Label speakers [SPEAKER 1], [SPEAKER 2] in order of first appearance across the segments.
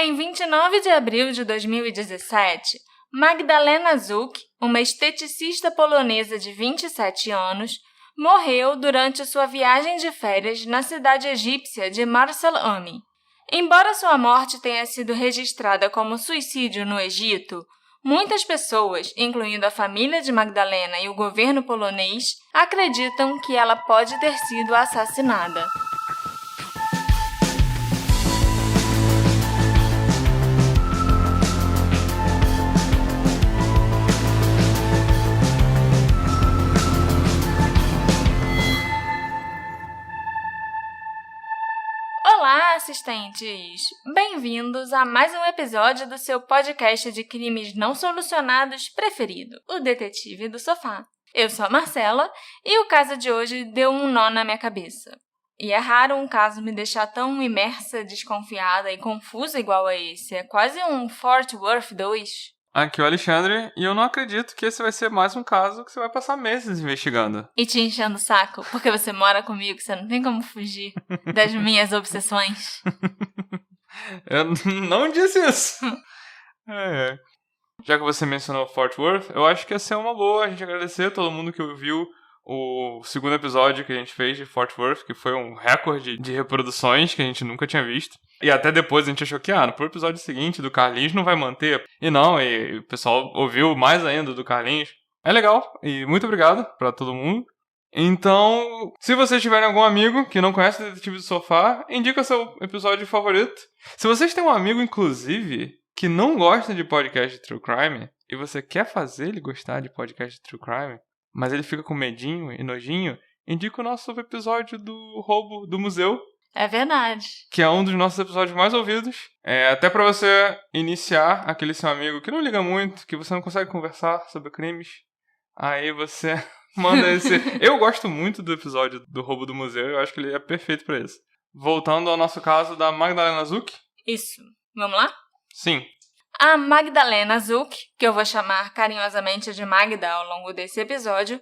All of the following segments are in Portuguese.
[SPEAKER 1] Em 29 de abril de 2017, Magdalena Zuk, uma esteticista polonesa de 27 anos, morreu durante sua viagem de férias na cidade egípcia de Marsal Ami. Embora sua morte tenha sido registrada como suicídio no Egito, muitas pessoas, incluindo a família de Magdalena e o governo polonês, acreditam que ela pode ter sido assassinada. Olá, assistentes! Bem-vindos a mais um episódio do seu podcast de crimes não solucionados preferido, o Detetive do Sofá. Eu sou a Marcela e o caso de hoje deu um nó na minha cabeça. E é raro um caso me deixar tão imersa, desconfiada e confusa igual a esse. É quase um Fort Worth 2.
[SPEAKER 2] Aqui é o Alexandre, e eu não acredito que esse vai ser mais um caso que você vai passar meses investigando.
[SPEAKER 1] E te enchendo o saco, porque você mora comigo, você não tem como fugir das minhas obsessões.
[SPEAKER 2] Eu não disse isso. Já que você mencionou Fort Worth, eu acho que ia ser uma boa a gente agradecer a todo mundo que ouviu o segundo episódio que a gente fez de Fort Worth, que foi um recorde de reproduções que a gente nunca tinha visto. E até depois a gente achou que, no episódio seguinte do Carlinhos não vai manter. E não, e o pessoal ouviu mais ainda do Carlinhos. É legal, e muito obrigado pra todo mundo. Então, se vocês tiverem algum amigo que não conhece o Detetive do Sofá, indica seu episódio favorito. Se vocês têm um amigo, inclusive, que não gosta de podcast de True Crime, e você quer fazer ele gostar de podcast de True Crime, mas ele fica com medinho e nojinho, indica o nosso episódio do roubo do museu.
[SPEAKER 1] É verdade.
[SPEAKER 2] Que é um dos nossos episódios mais ouvidos. Até pra você iniciar aquele seu amigo que não liga muito, que você não consegue conversar sobre crimes. Aí você manda esse... Eu gosto muito do episódio do roubo do museu, eu acho que ele é perfeito pra isso. Voltando ao nosso caso da Magdalena Zuk.
[SPEAKER 1] Isso. Vamos lá?
[SPEAKER 2] Sim.
[SPEAKER 1] A Magdalena Zuk, que eu vou chamar carinhosamente de Magda ao longo desse episódio,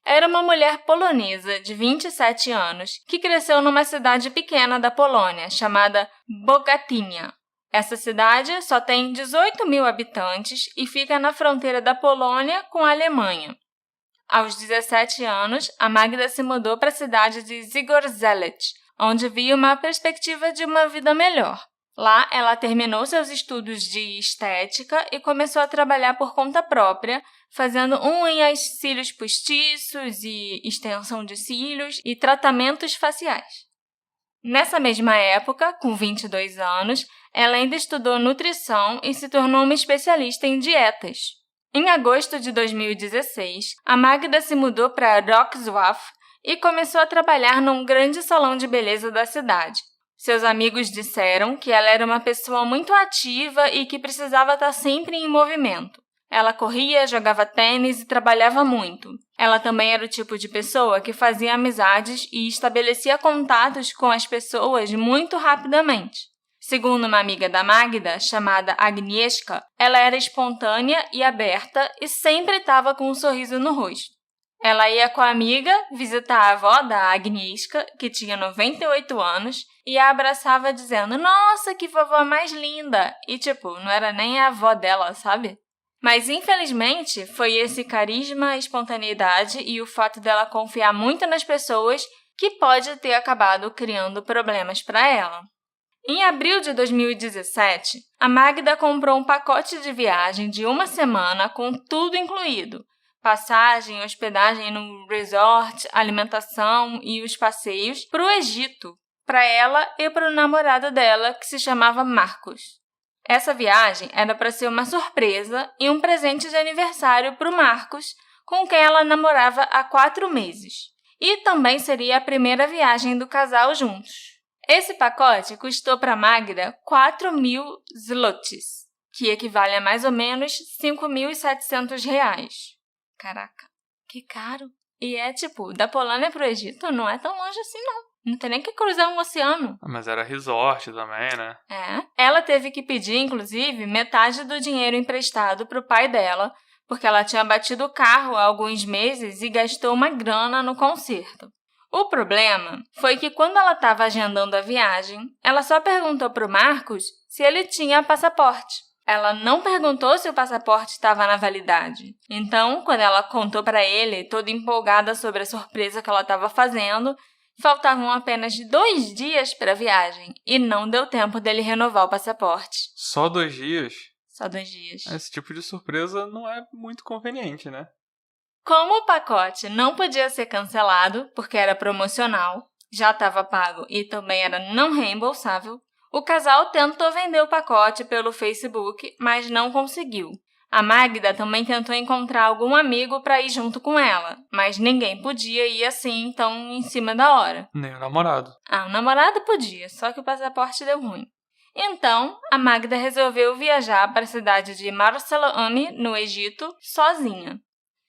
[SPEAKER 1] era uma mulher polonesa de 27 anos que cresceu numa cidade pequena da Polônia, chamada Bogatynia. Essa cidade só tem 18 mil habitantes e fica na fronteira da Polônia com a Alemanha. Aos 17 anos, a Magda se mudou para a cidade de Zgorzelec, onde via uma perspectiva de uma vida melhor. Lá, ela terminou seus estudos de estética e começou a trabalhar por conta própria, fazendo unhas, cílios postiços e extensão de cílios e tratamentos faciais. Nessa mesma época, com 22 anos, ela ainda estudou nutrição e se tornou uma especialista em dietas. Em agosto de 2016, a Magda se mudou para Wrocław e começou a trabalhar num grande salão de beleza da cidade. Seus amigos disseram que ela era uma pessoa muito ativa e que precisava estar sempre em movimento. Ela corria, jogava tênis e trabalhava muito. Ela também era o tipo de pessoa que fazia amizades e estabelecia contatos com as pessoas muito rapidamente. Segundo uma amiga da Magda, chamada Agnieszka, ela era espontânea e aberta e sempre estava com um sorriso no rosto. Ela ia com a amiga visitar a avó da Agnieszka, que tinha 98 anos, e a abraçava dizendo, nossa, que vovó mais linda! E não era nem a avó dela, sabe? Mas, infelizmente, foi esse carisma, a espontaneidade e o fato dela confiar muito nas pessoas que pode ter acabado criando problemas para ela. Em abril de 2017, a Magda comprou um pacote de viagem de uma semana com tudo incluído. Passagem, hospedagem no resort, alimentação e os passeios para o Egito, para ela e para o namorado dela, que se chamava Marcos. Essa viagem era para ser uma surpresa e um presente de aniversário para o Marcos, com quem ela namorava há 4 meses. E também seria a primeira viagem do casal juntos. Esse pacote custou para Magda 4.000 zlotys, que equivale a mais ou menos R$5.700. Caraca, que caro. E da Polônia pro Egito não é tão longe assim, não. Não tem nem que cruzar um oceano.
[SPEAKER 2] Mas era resort também, né?
[SPEAKER 1] Ela teve que pedir, inclusive, metade do dinheiro emprestado pro pai dela, porque ela tinha batido o carro há alguns meses e gastou uma grana no conserto. O problema foi que quando ela estava agendando a viagem, ela só perguntou para o Marcos se ele tinha passaporte. Ela não perguntou se o passaporte estava na validade. Então, quando ela contou para ele, toda empolgada sobre a surpresa que ela estava fazendo, faltavam apenas 2 dias para a viagem e não deu tempo dele renovar o passaporte.
[SPEAKER 2] Só 2 dias?
[SPEAKER 1] Só 2 dias.
[SPEAKER 2] Esse tipo de surpresa não é muito conveniente, né?
[SPEAKER 1] Como o pacote não podia ser cancelado, porque era promocional, já estava pago e também era não reembolsável, o casal tentou vender o pacote pelo Facebook, mas não conseguiu. A Magda também tentou encontrar algum amigo para ir junto com ela, mas ninguém podia ir assim tão em cima da hora.
[SPEAKER 2] Nem o namorado.
[SPEAKER 1] O namorado podia, só que o passaporte deu ruim. Então, a Magda resolveu viajar para a cidade de Marseille, no Egito, sozinha.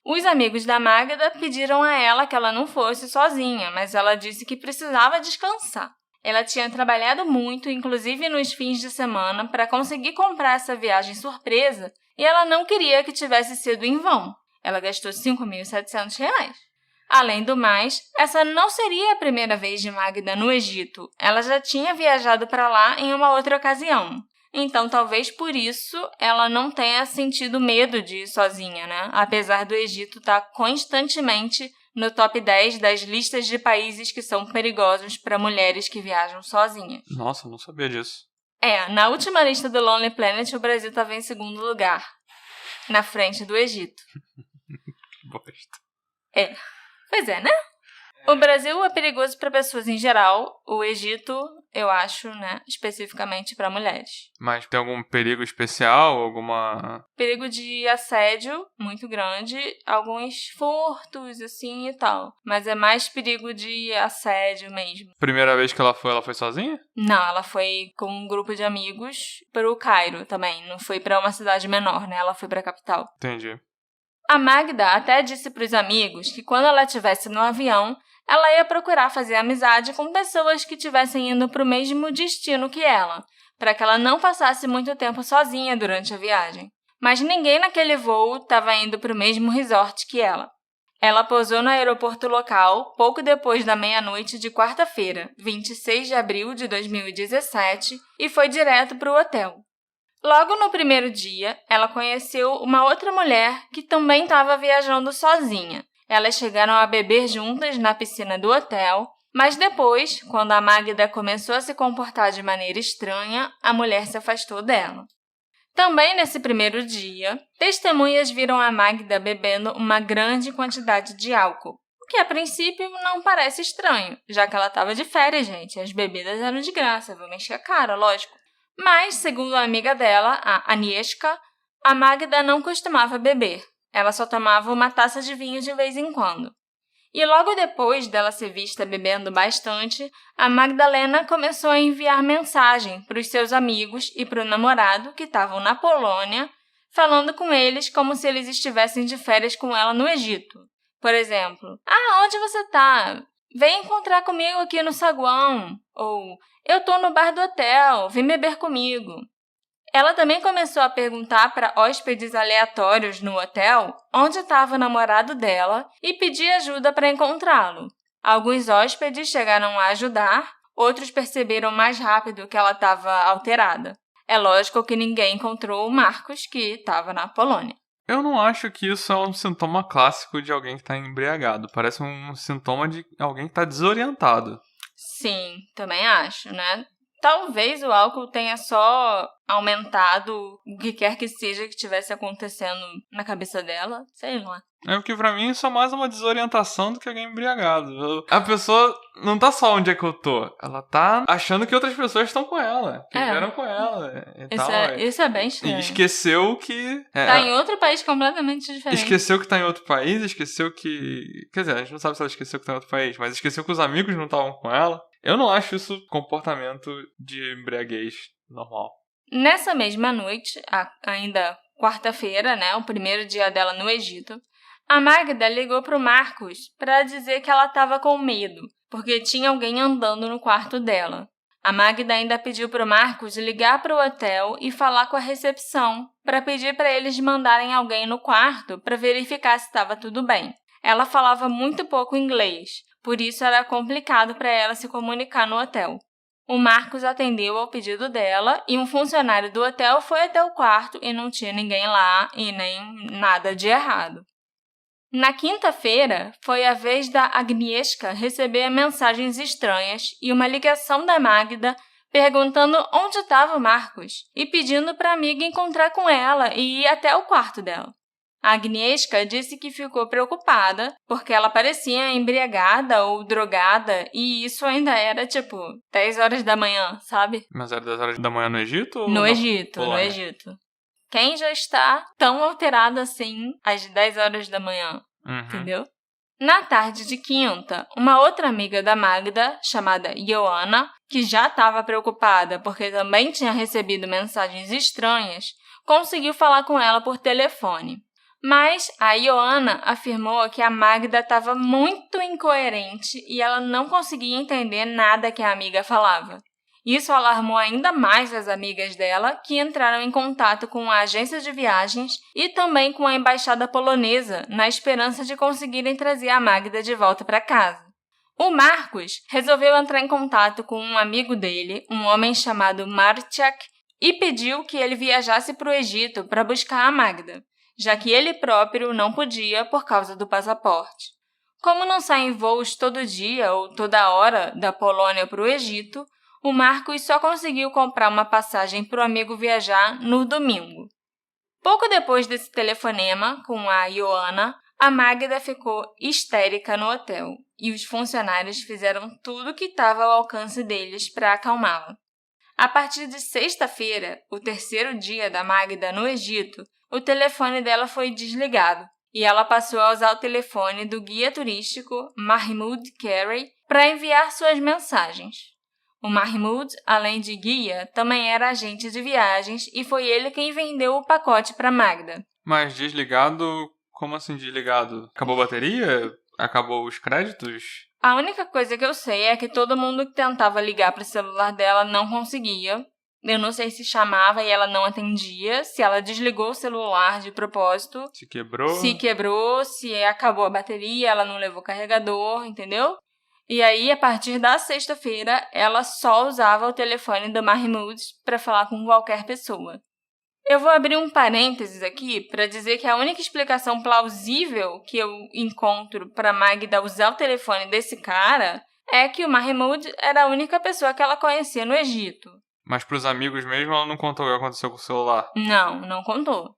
[SPEAKER 1] Os amigos da Magda pediram a ela que ela não fosse sozinha, mas ela disse que precisava descansar. Ela tinha trabalhado muito, inclusive nos fins de semana, para conseguir comprar essa viagem surpresa e ela não queria que tivesse sido em vão. Ela gastou R$ 5.700. Além do mais, essa não seria a primeira vez de Magda no Egito. Ela já tinha viajado para lá em uma outra ocasião. Então, talvez por isso ela não tenha sentido medo de ir sozinha, né? Apesar do Egito estar constantemente no top 10 das listas de países que são perigosos para mulheres que viajam sozinhas.
[SPEAKER 2] Nossa, não sabia disso.
[SPEAKER 1] Na última lista do Lonely Planet, o Brasil estava em segundo lugar, na frente do Egito.
[SPEAKER 2] Que bosta.
[SPEAKER 1] Pois é, né? O Brasil é perigoso para pessoas em geral, o Egito, eu acho, né, especificamente para mulheres.
[SPEAKER 2] Mas tem algum perigo especial, alguma...
[SPEAKER 1] Perigo de assédio muito grande, alguns furtos, assim, e tal. Mas é mais perigo de assédio mesmo.
[SPEAKER 2] Primeira vez que ela foi sozinha?
[SPEAKER 1] Não, ela foi com um grupo de amigos para o Cairo também, não foi para uma cidade menor, né, ela foi para a capital.
[SPEAKER 2] Entendi.
[SPEAKER 1] A Magda até disse para os amigos que quando ela estivesse no avião, ela ia procurar fazer amizade com pessoas que estivessem indo para o mesmo destino que ela, para que ela não passasse muito tempo sozinha durante a viagem. Mas ninguém naquele voo estava indo para o mesmo resort que ela. Ela pousou no aeroporto local pouco depois da meia-noite de quarta-feira, 26 de abril de 2017, e foi direto para o hotel. Logo no primeiro dia, ela conheceu uma outra mulher que também estava viajando sozinha. Elas chegaram a beber juntas na piscina do hotel, mas depois, quando a Magda começou a se comportar de maneira estranha, a mulher se afastou dela. Também nesse primeiro dia, testemunhas viram a Magda bebendo uma grande quantidade de álcool, o que a princípio não parece estranho, já que ela estava de férias, gente, as bebidas eram de graça, vou mexer a cara, lógico. Mas, segundo a amiga dela, a Agnieszka, a Magda não costumava beber. Ela só tomava uma taça de vinho de vez em quando. E logo depois dela ser vista bebendo bastante, a Magdalena começou a enviar mensagem para os seus amigos e para o namorado, que estavam na Polônia, falando com eles como se eles estivessem de férias com ela no Egito. Por exemplo, onde você está? Vem encontrar comigo aqui no saguão. Ou, eu tô no bar do hotel, vem beber comigo. Ela também começou a perguntar para hóspedes aleatórios no hotel onde estava o namorado dela e pedir ajuda para encontrá-lo. Alguns hóspedes chegaram a ajudar, outros perceberam mais rápido que ela estava alterada. É lógico que ninguém encontrou o Marcos, que estava na Polônia.
[SPEAKER 2] Eu não acho que isso é um sintoma clássico de alguém que está embriagado. Parece um sintoma de alguém que está desorientado.
[SPEAKER 1] Sim, também acho, né? Talvez o álcool tenha só aumentado o que quer que seja que estivesse acontecendo na cabeça dela, sei lá.
[SPEAKER 2] É porque pra mim isso é mais uma desorientação do que alguém embriagado. A pessoa não tá só onde é que eu tô, ela tá achando que outras pessoas estão com ela, que vieram com ela e tal.
[SPEAKER 1] Isso é bem estranho.
[SPEAKER 2] E esqueceu que...
[SPEAKER 1] tá em outro país completamente diferente.
[SPEAKER 2] Esqueceu que tá em outro país, esqueceu que... Quer dizer, a gente não sabe se ela esqueceu que tá em outro país, mas esqueceu que os amigos não estavam com ela. Eu não acho isso comportamento de embriaguez normal.
[SPEAKER 1] Nessa mesma noite, ainda quarta-feira, né, o primeiro dia dela no Egito, a Magda ligou para o Marcos para dizer que ela estava com medo, porque tinha alguém andando no quarto dela. A Magda ainda pediu para o Marcos ligar para o hotel e falar com a recepção para pedir para eles mandarem alguém no quarto para verificar se estava tudo bem. Ela falava muito pouco inglês, por isso era complicado para ela se comunicar no hotel. O Marcos atendeu ao pedido dela e um funcionário do hotel foi até o quarto e não tinha ninguém lá e nem nada de errado. Na quinta-feira, foi a vez da Agnieszka receber mensagens estranhas e uma ligação da Magda perguntando onde estava o Marcos e pedindo para a amiga encontrar com ela e ir até o quarto dela. A Agnieszka disse que ficou preocupada porque ela parecia embriagada ou drogada e isso ainda era 10 horas da manhã, sabe?
[SPEAKER 2] Mas era 10 horas da manhã no Egito? Ou
[SPEAKER 1] No
[SPEAKER 2] na
[SPEAKER 1] Egito, no
[SPEAKER 2] Polônia?
[SPEAKER 1] Egito. Quem já está tão alterado assim às 10 horas da manhã, entendeu? Na tarde de quinta, uma outra amiga da Magda, chamada Joanna, que já estava preocupada porque também tinha recebido mensagens estranhas, conseguiu falar com ela por telefone. Mas a Joanna afirmou que a Magda estava muito incoerente e ela não conseguia entender nada que a amiga falava. Isso alarmou ainda mais as amigas dela, que entraram em contato com a agência de viagens e também com a embaixada polonesa, na esperança de conseguirem trazer a Magda de volta para casa. O Marcos resolveu entrar em contato com um amigo dele, um homem chamado Marciak, e pediu que ele viajasse para o Egito para buscar a Magda, já que ele próprio não podia por causa do passaporte. Como não saem voos todo dia ou toda hora da Polônia para o Egito, o Marcos só conseguiu comprar uma passagem para o amigo viajar no domingo. Pouco depois desse telefonema com a Joanna, a Magda ficou histérica no hotel e os funcionários fizeram tudo o que estava ao alcance deles para acalmá-la. A partir de sexta-feira, o terceiro dia da Magda no Egito, o telefone dela foi desligado e ela passou a usar o telefone do guia turístico Mahmoud Carey para enviar suas mensagens. O Mahmoud, além de guia, também era agente de viagens e foi ele quem vendeu o pacote para Magda.
[SPEAKER 2] Mas desligado, como assim desligado? Acabou a bateria? Acabou os créditos?
[SPEAKER 1] A única coisa que eu sei é que todo mundo que tentava ligar para o celular dela não conseguia. Eu não sei se chamava e ela não atendia, se ela desligou o celular de propósito.
[SPEAKER 2] Se quebrou?
[SPEAKER 1] Se quebrou, se acabou a bateria, ela não levou carregador, entendeu? E aí, a partir da sexta-feira, ela só usava o telefone do Mahmoud para falar com qualquer pessoa. Eu vou abrir um parênteses aqui para dizer que a única explicação plausível que eu encontro para Magda usar o telefone desse cara é que o Mahmoud era a única pessoa que ela conhecia no Egito.
[SPEAKER 2] Mas pros amigos mesmo, ela não contou o que aconteceu com o celular?
[SPEAKER 1] Não contou.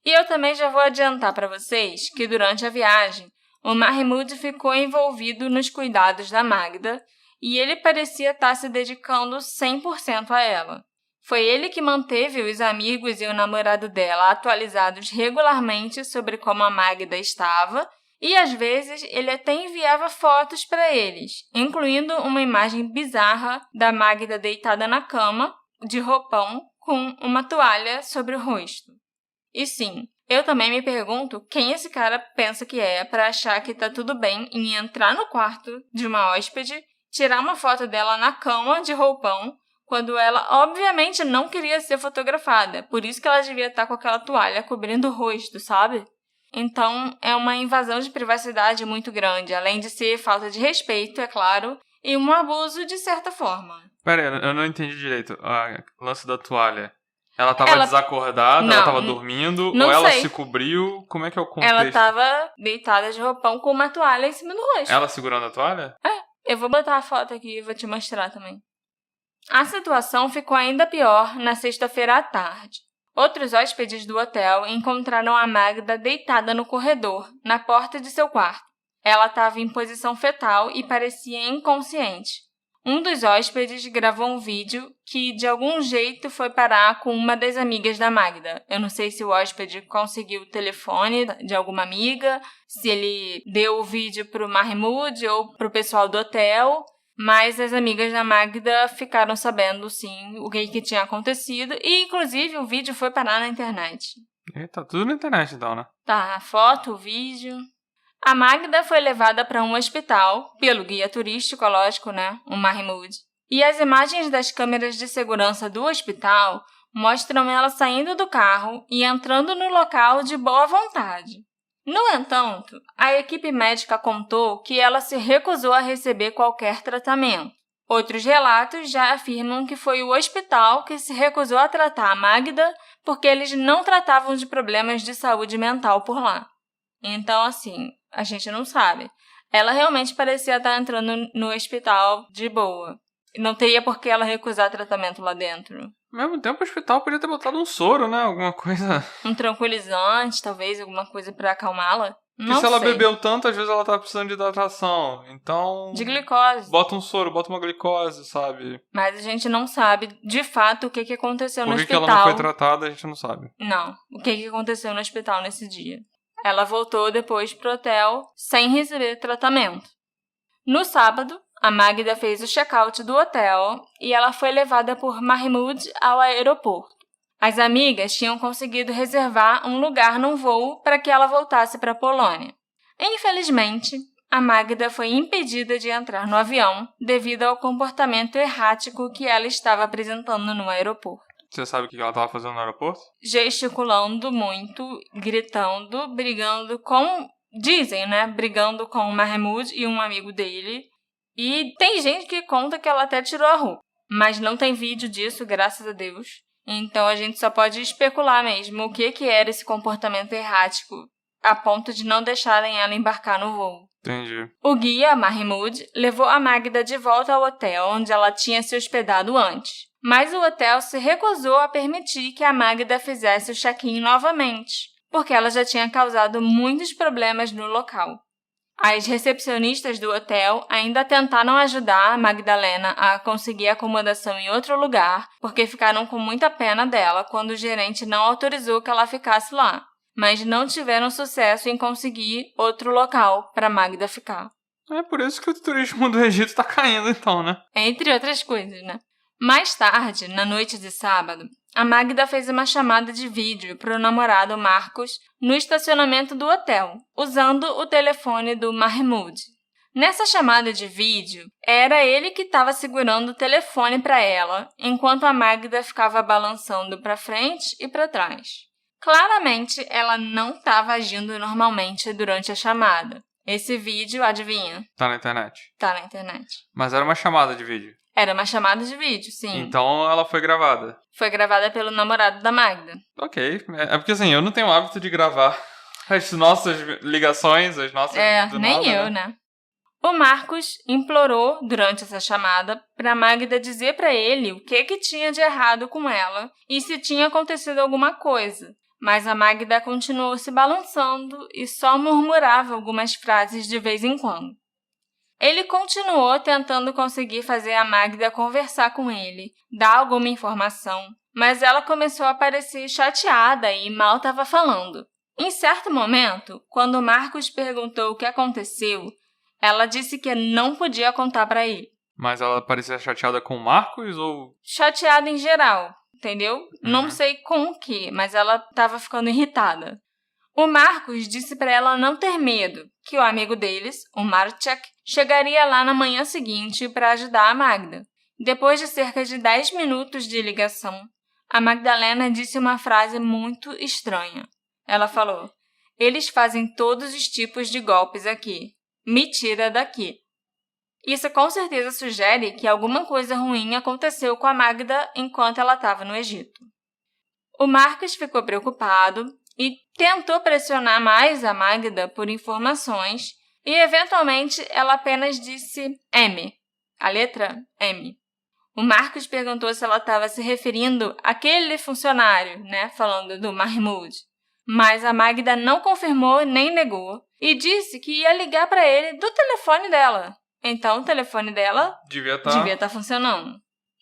[SPEAKER 1] E eu também já vou adiantar para vocês que durante a viagem, o Mahmoud ficou envolvido nos cuidados da Magda e ele parecia estar se dedicando 100% a ela. Foi ele que manteve os amigos e o namorado dela atualizados regularmente sobre como a Magda estava e, às vezes, ele até enviava fotos para eles, incluindo uma imagem bizarra da Magda deitada na cama, de roupão, com uma toalha sobre o rosto. E sim, eu também me pergunto quem esse cara pensa que é para achar que tá tudo bem em entrar no quarto de uma hóspede, tirar uma foto dela na cama de roupão, quando ela obviamente não queria ser fotografada, por isso que ela devia estar com aquela toalha cobrindo o rosto, sabe? Então, é uma invasão de privacidade muito grande, além de ser falta de respeito, é claro, e um abuso de certa forma.
[SPEAKER 2] Pera aí, eu não entendi direito. O lance da toalha. Ela tava desacordada,
[SPEAKER 1] não,
[SPEAKER 2] ela tava dormindo,
[SPEAKER 1] não
[SPEAKER 2] ou ela
[SPEAKER 1] sei.
[SPEAKER 2] se cobriu? Como é que é o contexto?
[SPEAKER 1] Ela tava deitada de roupão com uma toalha em cima do rosto.
[SPEAKER 2] Ela segurando a toalha?
[SPEAKER 1] Eu vou botar a foto aqui e vou te mostrar também. A situação ficou ainda pior na sexta-feira à tarde. Outros hóspedes do hotel encontraram a Magda deitada no corredor, na porta de seu quarto. Ela estava em posição fetal e parecia inconsciente. Um dos hóspedes gravou um vídeo que, de algum jeito, foi parar com uma das amigas da Magda. Eu não sei se o hóspede conseguiu o telefone de alguma amiga, se ele deu o vídeo para o Mahmoud ou para o pessoal do hotel, mas as amigas da Magda ficaram sabendo, sim, o que tinha acontecido e, inclusive, o vídeo foi parar na internet.
[SPEAKER 2] Tá tudo na internet, então, né?
[SPEAKER 1] Tá, a foto, o vídeo... A Magda foi levada para um hospital, pelo guia turístico, lógico, né? O Mahmoud. E as imagens das câmeras de segurança do hospital mostram ela saindo do carro e entrando no local de boa vontade. No entanto, a equipe médica contou que ela se recusou a receber qualquer tratamento. Outros relatos já afirmam que foi o hospital que se recusou a tratar a Magda porque eles não tratavam de problemas de saúde mental por lá. Então, assim, a gente não sabe. Ela realmente parecia estar entrando no hospital de boa. Não teria por que ela recusar tratamento lá dentro.
[SPEAKER 2] Ao mesmo tempo, o hospital podia ter botado um soro, né? Alguma coisa.
[SPEAKER 1] Um tranquilizante, talvez, alguma coisa pra acalmá-la.
[SPEAKER 2] Porque se ela bebeu tanto, às vezes ela tá precisando de hidratação. Então...
[SPEAKER 1] de glicose.
[SPEAKER 2] Bota um soro, bota uma glicose, sabe?
[SPEAKER 1] Mas a gente não sabe, de fato, o que aconteceu no hospital.
[SPEAKER 2] Por que ela não foi tratada, a gente não sabe.
[SPEAKER 1] Não. O que aconteceu no hospital nesse dia. Ela voltou depois pro hotel sem receber tratamento. No sábado, a Magda fez o check-out do hotel e ela foi levada por Mahmoud ao aeroporto. As amigas tinham conseguido reservar um lugar num voo para que ela voltasse para a Polônia. Infelizmente, a Magda foi impedida de entrar no avião devido ao comportamento errático que ela estava apresentando no aeroporto.
[SPEAKER 2] Você sabe o que ela estava fazendo no aeroporto?
[SPEAKER 1] Gesticulando muito, gritando, brigando com... Dizem, né? Brigando com o Mahmoud e um amigo dele. E tem gente que conta que ela até tirou a roupa. Mas não tem vídeo disso, graças a Deus. Então a gente só pode especular mesmo o que era esse comportamento errático, a ponto de não deixarem ela embarcar no voo.
[SPEAKER 2] Entendi.
[SPEAKER 1] O guia, Mahmoud, levou a Magda de volta ao hotel onde ela tinha se hospedado antes. Mas o hotel se recusou a permitir que a Magda fizesse o check-in novamente, porque ela já tinha causado muitos problemas no local. As recepcionistas do hotel ainda tentaram ajudar a Magdalena a conseguir acomodação em outro lugar, porque ficaram com muita pena dela quando o gerente não autorizou que ela ficasse lá, mas não tiveram sucesso em conseguir outro local para Magda ficar.
[SPEAKER 2] É por isso que o turismo do Egito está caindo então, né?
[SPEAKER 1] Entre outras coisas, né? Mais tarde, na noite de sábado, a Magda fez uma chamada de vídeo para o namorado Marcos no estacionamento do hotel, usando o telefone do Mahmoud. Nessa chamada de vídeo, era ele que estava segurando o telefone para ela, enquanto a Magda ficava balançando para frente e para trás. Claramente, ela não estava agindo normalmente durante a chamada. Esse vídeo, adivinha?
[SPEAKER 2] Tá na internet.
[SPEAKER 1] Tá na internet.
[SPEAKER 2] Mas era uma chamada de vídeo.
[SPEAKER 1] Era uma chamada de vídeo, sim.
[SPEAKER 2] Então ela foi gravada.
[SPEAKER 1] Foi gravada pelo namorado da Magda.
[SPEAKER 2] Ok. É porque assim, eu não tenho o hábito de gravar as nossas ligações, as nossas...
[SPEAKER 1] Nem eu, né? O Marcos implorou, durante essa chamada, para Magda dizer para ele o que tinha de errado com ela e se tinha acontecido alguma coisa. Mas a Magda continuou se balançando e só murmurava algumas frases de vez em quando. Ele continuou tentando conseguir fazer a Magda conversar com ele, dar alguma informação, mas ela começou a parecer chateada e mal estava falando. Em certo momento, quando o Marcos perguntou o que aconteceu, ela disse que não podia contar para ele.
[SPEAKER 2] Mas ela parecia chateada com o Marcos ou...
[SPEAKER 1] Chateada em geral, entendeu? Não sei com o que, mas ela estava ficando irritada. O Marcos disse para ela não ter medo, que o amigo deles, o Marchak, chegaria lá na manhã seguinte para ajudar a Magda. Depois de cerca de 10 minutos de ligação, a Magdalena disse uma frase muito estranha. Ela falou: "Eles fazem todos os tipos de golpes aqui. Me tira daqui." Isso com certeza sugere que alguma coisa ruim aconteceu com a Magda enquanto ela estava no Egito. O Marcos ficou preocupado e tentou pressionar mais a Magda por informações e, eventualmente, ela apenas disse M, a letra M. O Marcos perguntou se ela estava se referindo àquele funcionário, falando do Mahmoud. Mas a Magda não confirmou nem negou e disse que ia ligar para ele do telefone dela. Então, o telefone dela devia estar funcionando.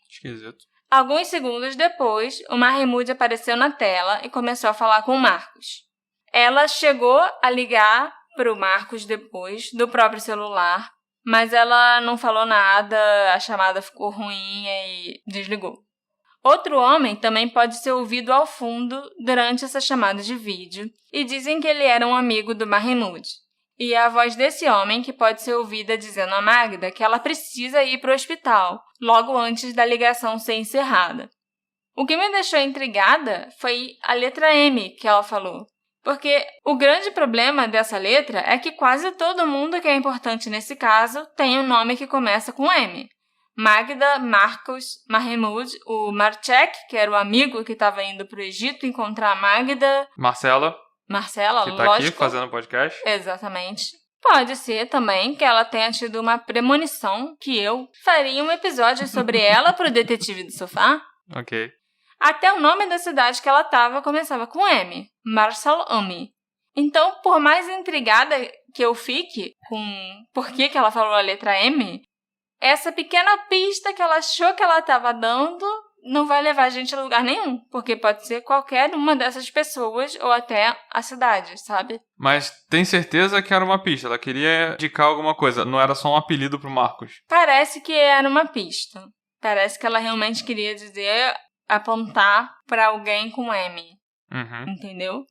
[SPEAKER 2] Esquisito.
[SPEAKER 1] Alguns segundos depois, o Mahmoud apareceu na tela e começou a falar com o Marcos. Ela chegou a ligar para o Marcos depois, do próprio celular, mas ela não falou nada, a chamada ficou ruim e desligou. Outro homem também pode ser ouvido ao fundo durante essa chamada de vídeo, e dizem que ele era um amigo do Mahmoud. E é a voz desse homem que pode ser ouvida dizendo a Magda que ela precisa ir para o hospital, logo antes da ligação ser encerrada. O que me deixou intrigada foi a letra M que ela falou, Porque o grande problema dessa letra é que quase todo mundo que é importante nesse caso tem um nome que começa com M. Magda, Marcos, Mahmoud, o Marcek, que era o amigo que estava indo para o Egito encontrar a Magda.
[SPEAKER 2] Marcela,
[SPEAKER 1] Marcela,
[SPEAKER 2] que tá
[SPEAKER 1] lógico.
[SPEAKER 2] aqui fazendo podcast.
[SPEAKER 1] Exatamente. Pode ser também que ela tenha tido uma premonição que eu faria um episódio sobre ela pro Detetive do Sofá.
[SPEAKER 2] Ok.
[SPEAKER 1] Até o nome da cidade que ela estava começava com M, Marsalami. Então, por mais intrigada que eu fique com por que ela falou a letra M, essa pequena pista que ela achou que ela estava dando não vai levar a gente a lugar nenhum, porque pode ser qualquer uma dessas pessoas ou até a cidade, sabe?
[SPEAKER 2] Mas tem certeza que era uma pista? Ela queria indicar alguma coisa, não era só um apelido pro Marcos?
[SPEAKER 1] Parece que era uma pista. Parece que ela realmente queria dizer, apontar para alguém com M, entendeu?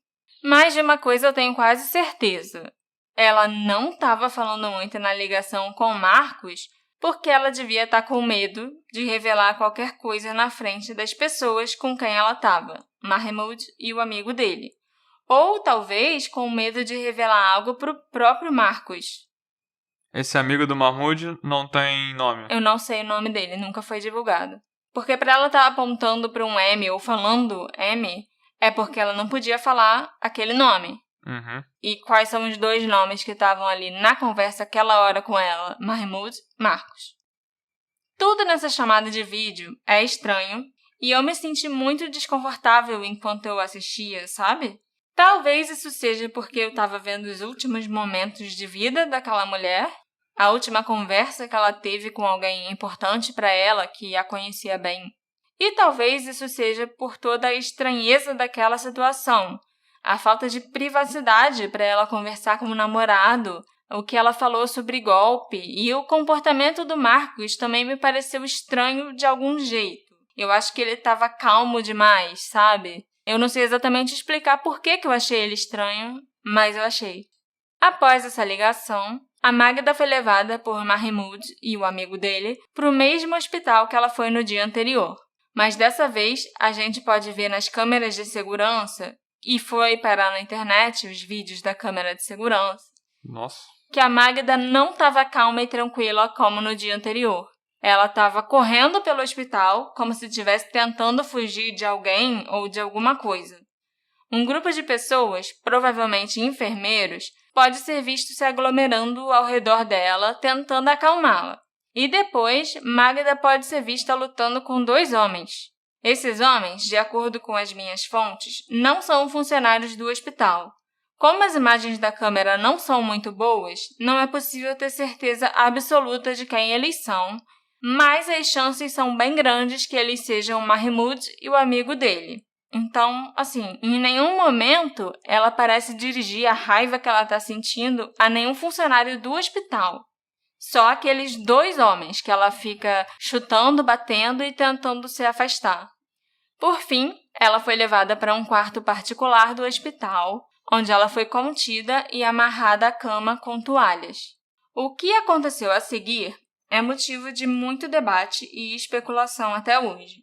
[SPEAKER 1] Mas de uma coisa eu tenho quase certeza. Ela não estava falando muito na ligação com o Marcos porque ela devia estar com medo de revelar qualquer coisa na frente das pessoas com quem ela estava, Mahmoud e o amigo dele. Ou talvez com medo de revelar algo para o próprio Marcos.
[SPEAKER 2] Esse amigo do Mahmoud não tem nome?
[SPEAKER 1] Eu não sei o nome dele, nunca foi divulgado. Porque para ela estar apontando para um M ou falando M, é porque ela não podia falar aquele nome. E quais são os dois nomes que estavam ali na conversa aquela hora com ela? Mahmoud, Marcos. Tudo nessa chamada de vídeo é estranho e eu me senti muito desconfortável enquanto eu assistia, sabe? Talvez isso seja porque eu estava vendo os últimos momentos de vida daquela mulher, a última conversa que ela teve com alguém importante para ela que a conhecia bem. E talvez isso seja por toda a estranheza daquela situação, a falta de privacidade para ela conversar com o namorado, o que ela falou sobre golpe e o comportamento do Marcos também me pareceu estranho de algum jeito. Eu acho que ele estava calmo demais, sabe? Eu não sei exatamente explicar por que eu achei ele estranho, mas eu achei. Após essa ligação, a Magda foi levada por Mahmoud e o amigo dele para o mesmo hospital que ela foi no dia anterior. Mas dessa vez, a gente pode ver nas câmeras de segurança, e foi parar na internet os vídeos da câmera de segurança,
[SPEAKER 2] Nossa.
[SPEAKER 1] que a Magda não estava calma e tranquila como no dia anterior. Ela estava correndo pelo hospital como se estivesse tentando fugir de alguém ou de alguma coisa. Um grupo de pessoas, provavelmente enfermeiros, pode ser visto se aglomerando ao redor dela, tentando acalmá-la. E depois, Magda pode ser vista lutando com 2 homens. Esses homens, de acordo com as minhas fontes, não são funcionários do hospital. Como as imagens da câmera não são muito boas, não é possível ter certeza absoluta de quem eles são, mas as chances são bem grandes que eles sejam Mahmoud e o amigo dele. Então, assim, em nenhum momento ela parece dirigir a raiva que ela está sentindo a nenhum funcionário do hospital. Só aqueles 2 homens que ela fica chutando, batendo e tentando se afastar. Por fim, ela foi levada para um quarto particular do hospital, onde ela foi contida e amarrada à cama com toalhas. O que aconteceu a seguir é motivo de muito debate e especulação até hoje.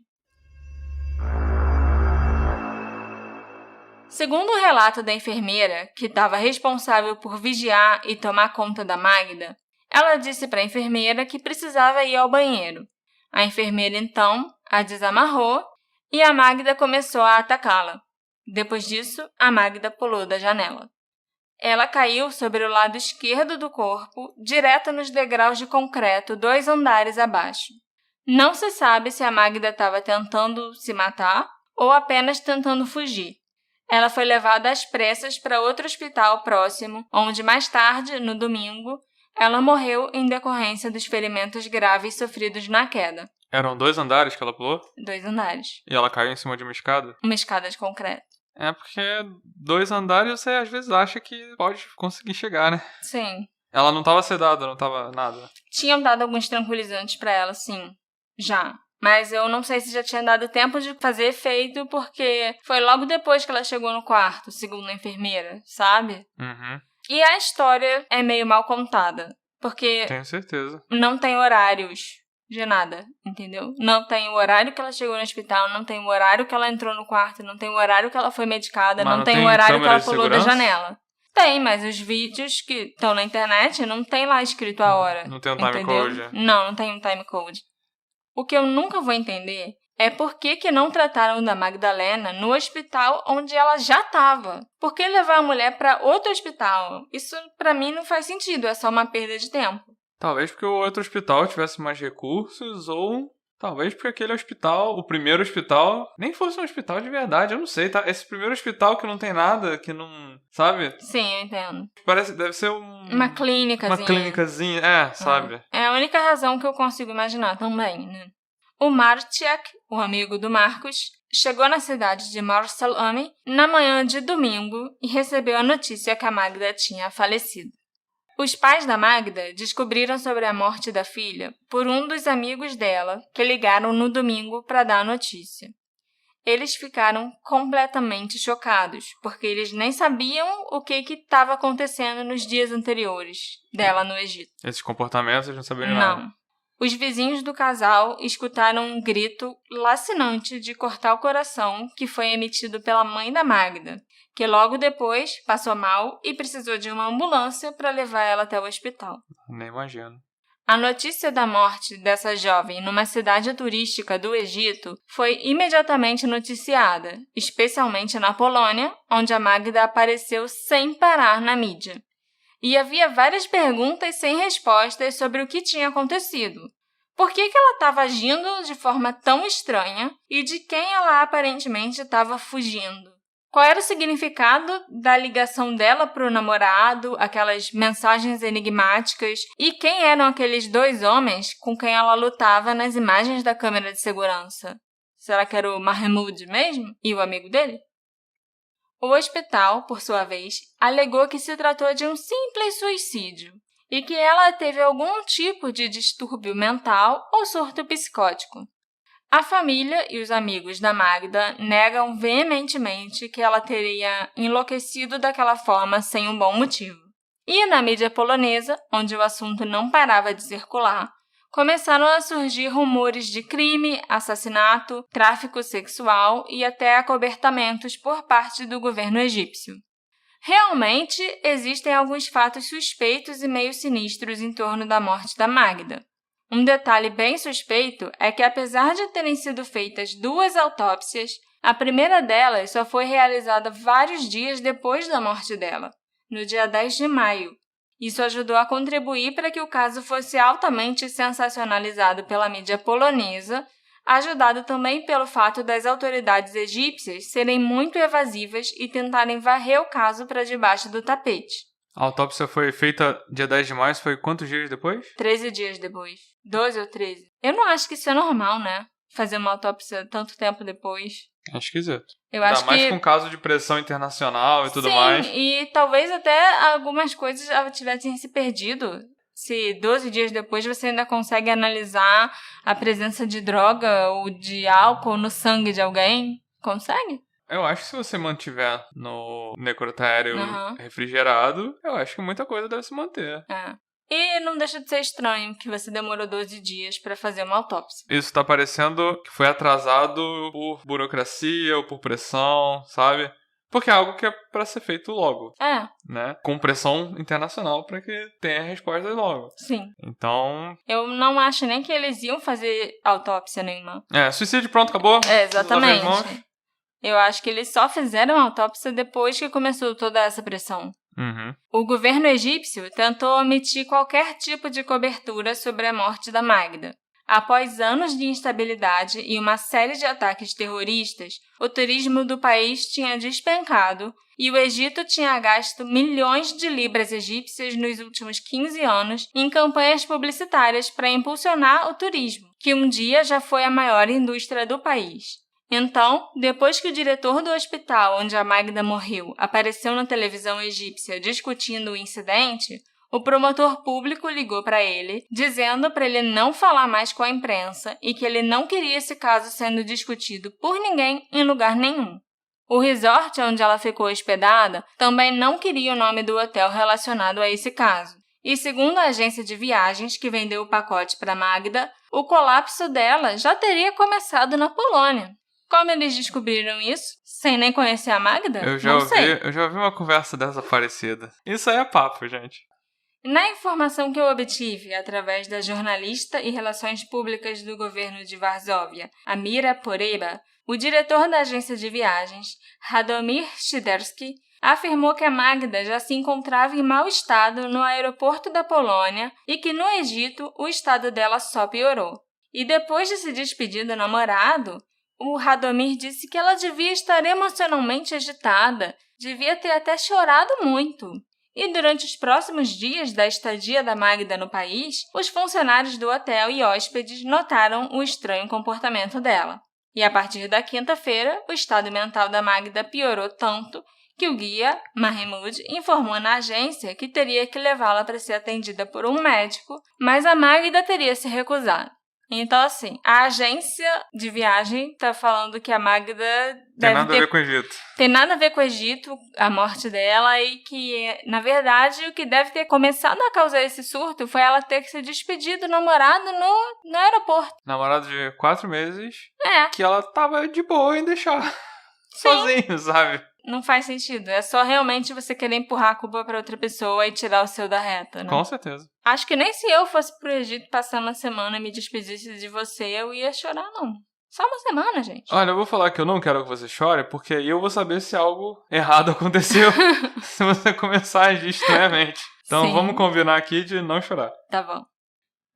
[SPEAKER 1] Segundo o relato da enfermeira, que estava responsável por vigiar e tomar conta da Magda, ela disse para a enfermeira que precisava ir ao banheiro. A enfermeira, então, a desamarrou e a Magda começou a atacá-la. Depois disso, a Magda pulou da janela. Ela caiu sobre o lado esquerdo do corpo, direto nos degraus de concreto 2 andares abaixo. Não se sabe se a Magda estava tentando se matar ou apenas tentando fugir. Ela foi levada às pressas para outro hospital próximo, onde mais tarde, no domingo, ela morreu em decorrência dos ferimentos graves sofridos na queda.
[SPEAKER 2] Eram 2 andares que ela pulou?
[SPEAKER 1] 2 andares.
[SPEAKER 2] E ela caiu em cima de uma escada?
[SPEAKER 1] Uma escada de concreto.
[SPEAKER 2] É porque 2 andares você às vezes acha que pode conseguir chegar, né?
[SPEAKER 1] Sim.
[SPEAKER 2] Ela não tava sedada, não tava nada.
[SPEAKER 1] Tinham dado alguns tranquilizantes pra ela, sim. Já. Mas eu não sei se já tinha dado tempo de fazer efeito, porque foi logo depois que ela chegou no quarto, segundo a enfermeira, sabe? E a história é meio mal contada, porque
[SPEAKER 2] Tenho certeza.
[SPEAKER 1] não tem horários de nada, entendeu? Não tem o horário que ela chegou no hospital, não tem o horário que ela entrou no quarto, não tem o horário que ela foi medicada,
[SPEAKER 2] Mas
[SPEAKER 1] não tem o
[SPEAKER 2] tem
[SPEAKER 1] horário que
[SPEAKER 2] câmera
[SPEAKER 1] ela
[SPEAKER 2] de
[SPEAKER 1] pulou da
[SPEAKER 2] segurança?
[SPEAKER 1] janela. Tem, mas os vídeos que estão na internet não tem lá escrito a hora.
[SPEAKER 2] Não tem um time
[SPEAKER 1] entendeu?
[SPEAKER 2] code.
[SPEAKER 1] Não tem um time code. O que eu nunca vou entender é por que não trataram da Magdalena no hospital onde ela já estava. Por que levar a mulher para outro hospital? Isso, para mim, não faz sentido, é só uma perda de tempo.
[SPEAKER 2] Talvez porque o outro hospital tivesse mais recursos, ou talvez porque aquele hospital, o primeiro hospital, nem fosse um hospital de verdade, eu não sei, tá? Esse primeiro hospital que não tem nada, que não... Sabe?
[SPEAKER 1] Sim, eu entendo.
[SPEAKER 2] Deve ser
[SPEAKER 1] uma clínicazinha.
[SPEAKER 2] Uma clínicazinha, sabe?
[SPEAKER 1] É a única razão que eu consigo imaginar também, né? O Marciak, o amigo do Marcos, chegou na cidade de Marsalami na manhã de domingo e recebeu a notícia que a Magda tinha falecido. Os pais da Magda descobriram sobre a morte da filha por um dos amigos dela, que ligaram no domingo para dar a notícia. Eles ficaram completamente chocados, porque eles nem sabiam o que estava acontecendo nos dias anteriores dela no Egito.
[SPEAKER 2] Esses comportamentos eles não sabiam nada.
[SPEAKER 1] Não. Os vizinhos do casal escutaram um grito lacinante de cortar o coração que foi emitido pela mãe da Magda, que logo depois passou mal e precisou de uma ambulância para levar ela até o hospital.
[SPEAKER 2] Nem imagino.
[SPEAKER 1] A notícia da morte dessa jovem numa cidade turística do Egito foi imediatamente noticiada, especialmente na Polônia, onde a Magda apareceu sem parar na mídia. E havia várias perguntas sem respostas sobre o que tinha acontecido. Por que ela estava agindo de forma tão estranha e de quem ela aparentemente estava fugindo? Qual era o significado da ligação dela para o namorado, aquelas mensagens enigmáticas, e quem eram aqueles dois homens com quem ela lutava nas imagens da câmera de segurança? Será que era o Mahmoud mesmo e o amigo dele? O hospital, por sua vez, alegou que se tratou de um simples suicídio e que ela teve algum tipo de distúrbio mental ou surto psicótico. A família e os amigos da Magda negam veementemente que ela teria enlouquecido daquela forma sem um bom motivo. E na mídia polonesa, onde o assunto não parava de circular, começaram a surgir rumores de crime, assassinato, tráfico sexual e até acobertamentos por parte do governo egípcio. Realmente, existem alguns fatos suspeitos e meio sinistros em torno da morte da Magda. Um detalhe bem suspeito é que, apesar de terem sido feitas 2 autópsias, a primeira delas só foi realizada vários dias depois da morte dela, no dia 10 de maio. Isso ajudou a contribuir para que o caso fosse altamente sensacionalizado pela mídia polonesa, ajudado também pelo fato das autoridades egípcias serem muito evasivas e tentarem varrer o caso para debaixo do tapete.
[SPEAKER 2] A autópsia foi feita dia 10 de maio, foi quantos dias depois?
[SPEAKER 1] 13 dias depois. 12 ou 13. Eu não acho que isso é normal, né? Fazer uma autópsia tanto tempo depois.
[SPEAKER 2] É esquisito.
[SPEAKER 1] Eu acho
[SPEAKER 2] Ainda mais
[SPEAKER 1] que...
[SPEAKER 2] com caso de pressão internacional e tudo
[SPEAKER 1] Sim,
[SPEAKER 2] mais.
[SPEAKER 1] E talvez até algumas coisas já tivessem se perdido. Se 12 dias depois você ainda consegue analisar a presença de droga ou de álcool no sangue de alguém. Consegue?
[SPEAKER 2] Eu acho que se você mantiver no necrotério
[SPEAKER 1] Uhum.
[SPEAKER 2] refrigerado, eu acho que muita coisa deve se manter.
[SPEAKER 1] É. E não deixa de ser estranho que você demorou 12 dias para fazer uma autópsia.
[SPEAKER 2] Isso tá parecendo que foi atrasado por burocracia ou por pressão, sabe? Porque é algo que é pra ser feito logo.
[SPEAKER 1] É.
[SPEAKER 2] Né? Com pressão internacional pra que tenha resposta logo.
[SPEAKER 1] Sim.
[SPEAKER 2] Então...
[SPEAKER 1] Eu não acho nem que eles iam fazer autópsia nenhuma.
[SPEAKER 2] Suicídio, pronto, acabou.
[SPEAKER 1] Exatamente. Eu acho que eles só fizeram a autópsia depois que começou toda essa pressão.
[SPEAKER 2] Uhum.
[SPEAKER 1] O governo egípcio tentou omitir qualquer tipo de cobertura sobre a morte da Magda. Após anos de instabilidade e uma série de ataques terroristas, o turismo do país tinha despencado e o Egito tinha gasto milhões de libras egípcias nos últimos 15 anos em campanhas publicitárias para impulsionar o turismo, que um dia já foi a maior indústria do país. Então, depois que o diretor do hospital onde a Magda morreu apareceu na televisão egípcia discutindo o incidente, o promotor público ligou para ele, dizendo para ele não falar mais com a imprensa e que ele não queria esse caso sendo discutido por ninguém em lugar nenhum. O resort onde ela ficou hospedada também não queria o nome do hotel relacionado a esse caso. E segundo a agência de viagens que vendeu o pacote para Magda, o colapso dela já teria começado na Polônia. Como eles descobriram isso? Sem nem conhecer a Magda?
[SPEAKER 2] Eu já ouvi uma conversa dessa parecida. Isso aí é papo, gente.
[SPEAKER 1] Na informação que eu obtive através da jornalista e relações públicas do governo de Varsóvia, Amira Poreba, o diretor da agência de viagens, Radomir Szyderski, afirmou que a Magda já se encontrava em mau estado no aeroporto da Polônia e que no Egito o estado dela só piorou. E depois de se despedir do namorado, o Radomir disse que ela devia estar emocionalmente agitada, devia ter até chorado muito. E durante os próximos dias da estadia da Magda no país, os funcionários do hotel e hóspedes notaram o estranho comportamento dela. E a partir da quinta-feira, o estado mental da Magda piorou tanto que o guia, Mahmoud, informou na agência que teria que levá-la para ser atendida por um médico, mas a Magda teria se recusado. Então, assim, a agência de viagem está falando que a Magda
[SPEAKER 2] Tem nada a ver com o Egito.
[SPEAKER 1] Tem nada a ver com o Egito, a morte dela, e que, na verdade, o que deve ter começado a causar esse surto foi ela ter que se despedir do namorado no aeroporto.
[SPEAKER 2] Namorado de 4 meses.
[SPEAKER 1] É.
[SPEAKER 2] Que ela tava de boa em deixar sozinho, sabe?
[SPEAKER 1] Não faz sentido. É só realmente você querer empurrar a culpa pra outra pessoa e tirar o seu da reta, né?
[SPEAKER 2] Com certeza.
[SPEAKER 1] Acho que nem se eu fosse pro Egito passar uma semana e me despedisse de você, eu ia chorar, não. Só uma semana, gente.
[SPEAKER 2] Olha, eu vou falar que eu não quero que você chore, porque aí eu vou saber se algo errado aconteceu se você começar a agir estranhamente. Então vamos combinar aqui de não chorar.
[SPEAKER 1] Tá bom.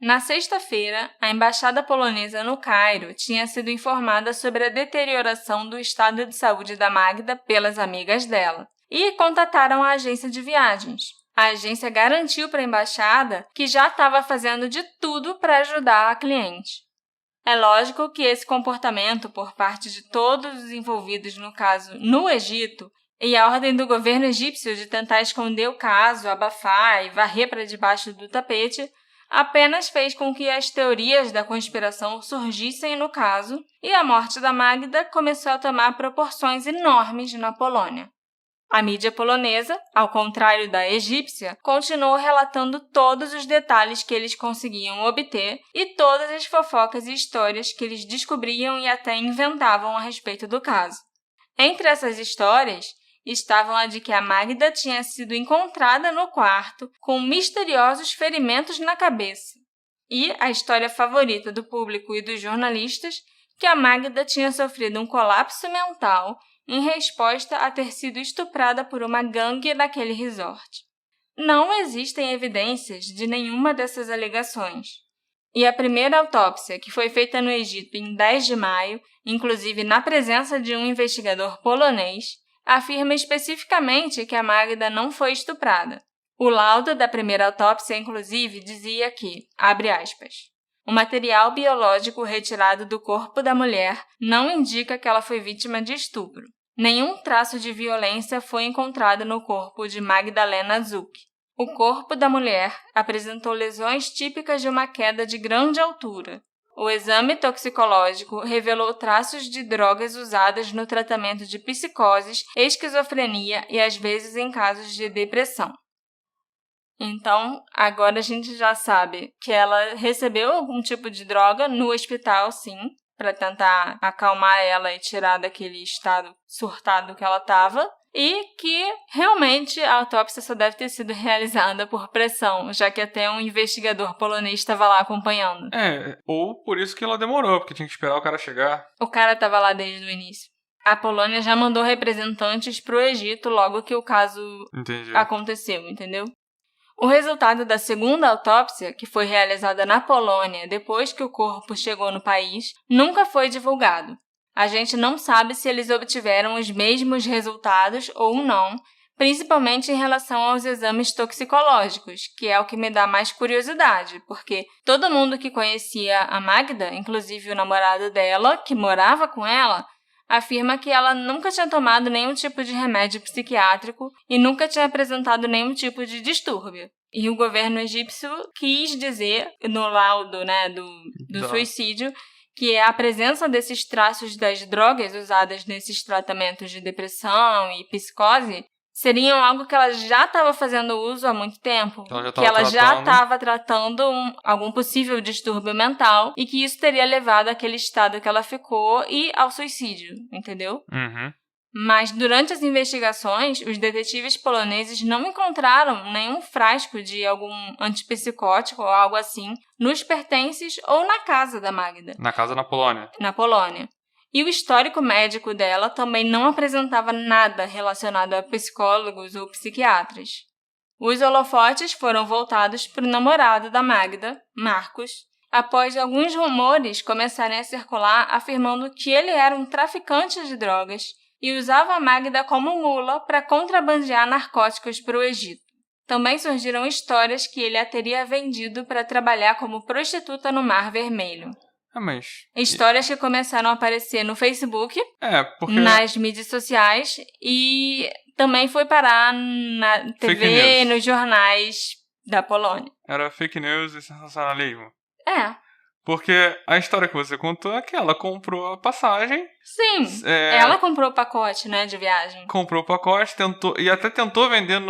[SPEAKER 1] Na sexta-feira, a embaixada polonesa no Cairo tinha sido informada sobre a deterioração do estado de saúde da Magda pelas amigas dela e contataram a agência de viagens. A agência garantiu para a embaixada que já estava fazendo de tudo para ajudar a cliente. É lógico que esse comportamento por parte de todos os envolvidos no caso no Egito e a ordem do governo egípcio de tentar esconder o caso, abafar e varrer para debaixo do tapete apenas fez com que as teorias da conspiração surgissem no caso e a morte da Magda começou a tomar proporções enormes na Polônia. A mídia polonesa, ao contrário da egípcia, continuou relatando todos os detalhes que eles conseguiam obter e todas as fofocas e histórias que eles descobriam e até inventavam a respeito do caso. Entre essas histórias, estavam a de que a Magda tinha sido encontrada no quarto com misteriosos ferimentos na cabeça. E a história favorita do público e dos jornalistas, que a Magda tinha sofrido um colapso mental em resposta a ter sido estuprada por uma gangue naquele resort. Não existem evidências de nenhuma dessas alegações. E a primeira autópsia, que foi feita no Egito em 10 de maio, inclusive na presença de um investigador polonês, afirma especificamente que a Magda não foi estuprada. O laudo da primeira autópsia, inclusive, dizia que, abre aspas, o material biológico retirado do corpo da mulher não indica que ela foi vítima de estupro. Nenhum traço de violência foi encontrado no corpo de Magdalena Zuk. O corpo da mulher apresentou lesões típicas de uma queda de grande altura. O exame toxicológico revelou traços de drogas usadas no tratamento de psicoses, esquizofrenia e às vezes em casos de depressão. Então, agora a gente já sabe que ela recebeu algum tipo de droga no hospital, sim, para tentar acalmar ela e tirar daquele estado surtado que ela estava. E que, realmente, a autópsia só deve ter sido realizada por pressão, já que até um investigador polonês estava lá acompanhando.
[SPEAKER 2] Ou por isso que ela demorou, porque tinha que esperar o cara chegar.
[SPEAKER 1] O cara estava lá desde o início. A Polônia já mandou representantes para o Egito logo que o caso aconteceu, entendeu? O resultado da segunda autópsia, que foi realizada na Polônia depois que o corpo chegou no país, nunca foi divulgado. A gente não sabe se eles obtiveram os mesmos resultados ou não, principalmente em relação aos exames toxicológicos, que é o que me dá mais curiosidade, porque todo mundo que conhecia a Magda, inclusive o namorado dela, que morava com ela, afirma que ela nunca tinha tomado nenhum tipo de remédio psiquiátrico e nunca tinha apresentado nenhum tipo de distúrbio. E o governo egípcio quis dizer, no laudo, do suicídio, que a presença desses traços das drogas usadas nesses tratamentos de depressão e psicose seriam algo que ela já estava fazendo uso há muito tempo.
[SPEAKER 2] Que ela já
[SPEAKER 1] estava tratando algum possível distúrbio mental e que isso teria levado àquele estado que ela ficou e ao suicídio, entendeu?
[SPEAKER 2] Uhum.
[SPEAKER 1] Mas durante as investigações, os detetives poloneses não encontraram nenhum frasco de algum antipsicótico ou algo assim nos pertences ou na casa da Magda.
[SPEAKER 2] Na casa na Polônia.
[SPEAKER 1] Na Polônia. E o histórico médico dela também não apresentava nada relacionado a psicólogos ou psiquiatras. Os holofotes foram voltados para o namorado da Magda, Marcos, após alguns rumores começarem a circular afirmando que ele era um traficante de drogas e usava a Magda como mula para contrabandear narcóticos para o Egito. Também surgiram histórias que ele a teria vendido para trabalhar como prostituta no Mar Vermelho. Histórias que começaram a aparecer no Facebook, nas mídias sociais e também foi parar na TV e nos jornais da Polônia.
[SPEAKER 2] Era fake news e sensacionalismo.
[SPEAKER 1] Porque
[SPEAKER 2] a história que você contou é que ela comprou a passagem.
[SPEAKER 1] Sim, ela comprou o pacote, né, de viagem.
[SPEAKER 2] Comprou o pacote, tentou vender